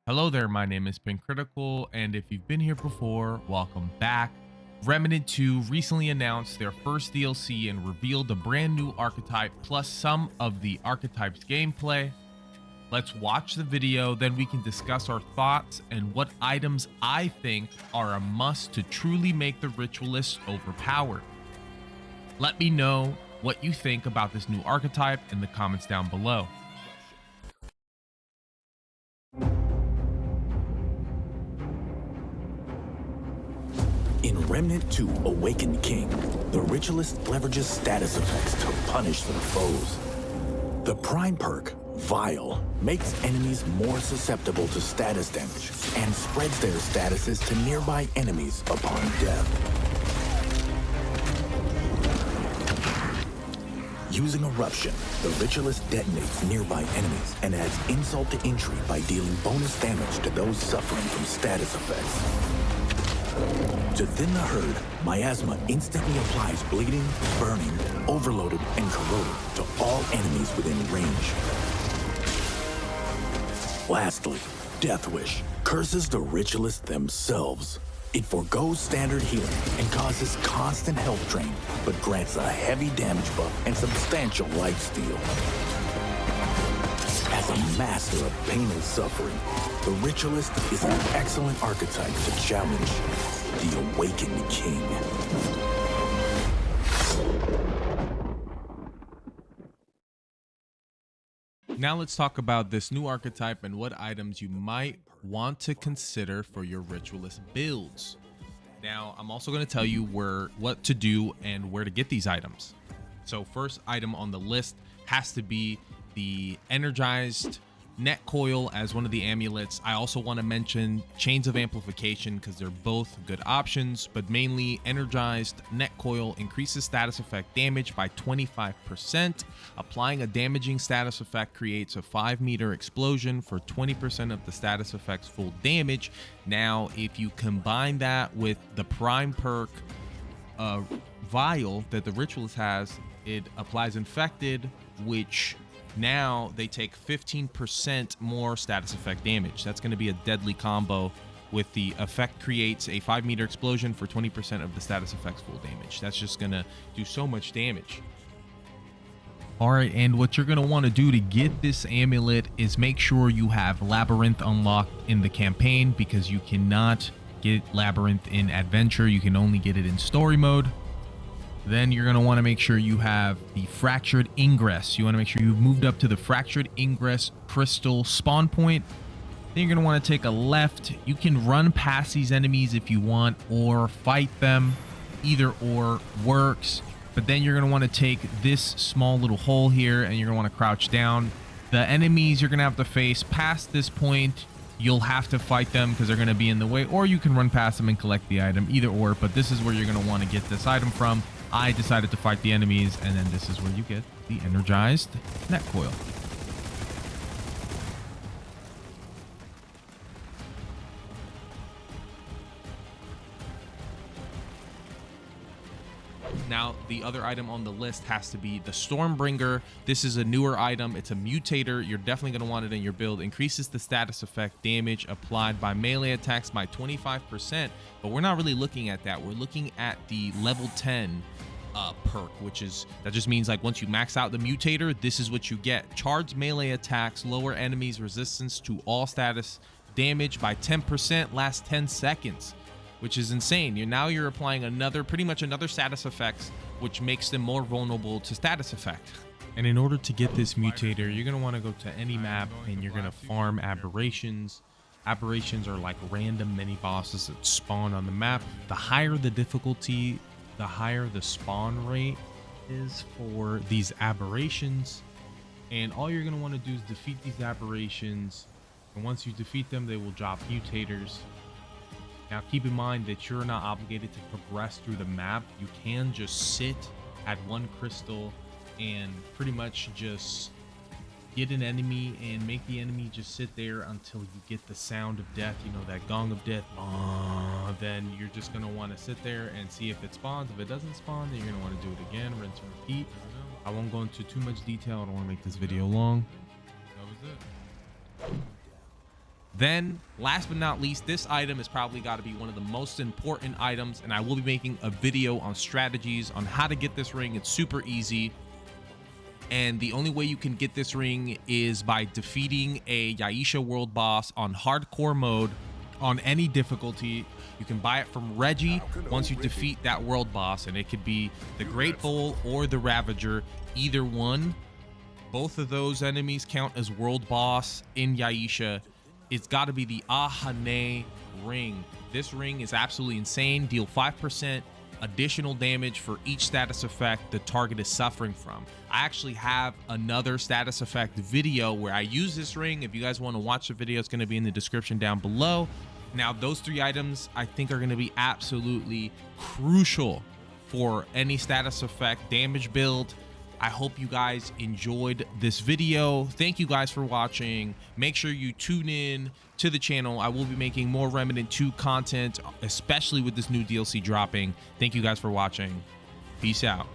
Hello there, my name is Pink Critical, and if you've been here before, welcome back. Remnant 2 recently announced their first DLC and revealed a brand new archetype plus some of the archetype's gameplay. Let's watch the video, then we can discuss our thoughts and what items I think are a must to truly make the Ritualist overpowered. Let me know what you think about this new archetype in the comments down below. In Remnant 2 Awakened King, the Ritualist leverages status effects to punish their foes. The Prime perk, Vile, makes enemies more susceptible to status damage and spreads their statuses to nearby enemies upon death. Using Eruption, the Ritualist detonates nearby enemies and adds insult to injury by dealing bonus damage to those suffering from status effects. To thin the herd, Miasma instantly applies bleeding, burning, overloaded, and corroded to all enemies within range. Lastly, Death Wish curses the Ritualists themselves. It forgoes standard healing and causes constant health drain, but grants a heavy damage buff and substantial lifesteal. As a master of pain and suffering, the Ritualist is an excellent archetype to challenge the Awakened King. Now let's talk about this new archetype and what items you might want to consider for your Ritualist builds. Now, I'm also going to tell you what to do and where to get these items. So first item on the list has to be the Energized Net Coil as one of the amulets. I also want to mention Chains of Amplification because they're both good options, but mainly Energized Net Coil increases status effect damage by 25%. Applying a damaging status effect creates a 5-meter explosion for 20% of the status effect's full damage. Now, if you combine that with the Prime perk Vile that the Ritualist has, it applies Infected, which now they take 15% more status effect damage. That's going to be a deadly combo with the effect creates a 5-meter explosion for 20% of the status effect's full damage. That's just going to do so much damage. All right, and what you're going to want to do to get this amulet is make sure you have Labyrinth unlocked in the campaign, because you cannot get Labyrinth in Adventure. You can only get it in story mode. Then you're going to want to make sure you have the Fractured Ingress. You want to make sure you've moved up to the Fractured Ingress crystal spawn point. Then you're going to want to take a left. You can run past these enemies if you want, or fight them. Either or works. But then you're going to want to take this small little hole here, and you're going to want to crouch down. The enemies you're going to have to face past this point, you'll have to fight them because they're going to be in the way, or you can run past them and collect the item. Either or, but this is where you're going to want to get this item from. I decided to fight the enemies, and then this is where you get the Energized Net Coil. Now, the other item on the list has to be the Stormbringer. This is a newer item. It's a mutator. You're definitely going to want it in your build. Increases the status effect damage applied by melee attacks by 25%. But we're not really looking at that. We're looking at the level 10 perk, that just means like once you max out the mutator, this is what you get. Charged melee attacks lower enemies' resistance to all status damage by 10%, lasts 10 seconds. Which is insane. You're applying pretty much another status effects, which makes them more vulnerable to status effect. And in order to get this mutator, you're going to want to go to any map and you're going to farm aberrations. Aberrations are like random mini bosses that spawn on the map. The higher the difficulty, the higher the spawn rate is for these aberrations. And all you're going to want to do is defeat these aberrations. And once you defeat them, they will drop mutators. Now, keep in mind that you're not obligated to progress through the map. You can just sit at one crystal and pretty much just get an enemy and make the enemy just sit there until you get the sound of death, that gong of death. Then you're just going to want to sit there and see if it spawns. If it doesn't spawn, then you're going to want to do it again, rinse and repeat. I won't go into too much detail. I don't want to make this video long. That was it. Then, last but not least, this item is probably got to be one of the most important items, and I will be making a video on strategies on how to get this ring. It's super easy, and the only way you can get this ring is by defeating a Yaisha world boss on hardcore mode on any difficulty. You can buy it from Reggie once you defeat that world boss, and it could be the Great Bull or the Ravager, either one. Both of those enemies count as world boss in Yaisha. It's got to be the Ahane ring. This ring is absolutely insane. Deal 5% additional damage for each status effect the target is suffering from. I actually have another status effect video where I use this ring. If you guys want to watch the video, it's going to be in the description down below. Now, those 3 items I think are going to be absolutely crucial for any status effect damage build. I hope you guys enjoyed this video. Thank you guys for watching. Make sure you tune in to the channel. I will be making more Remnant 2 content, especially with this new DLC dropping. Thank you guys for watching. Peace out.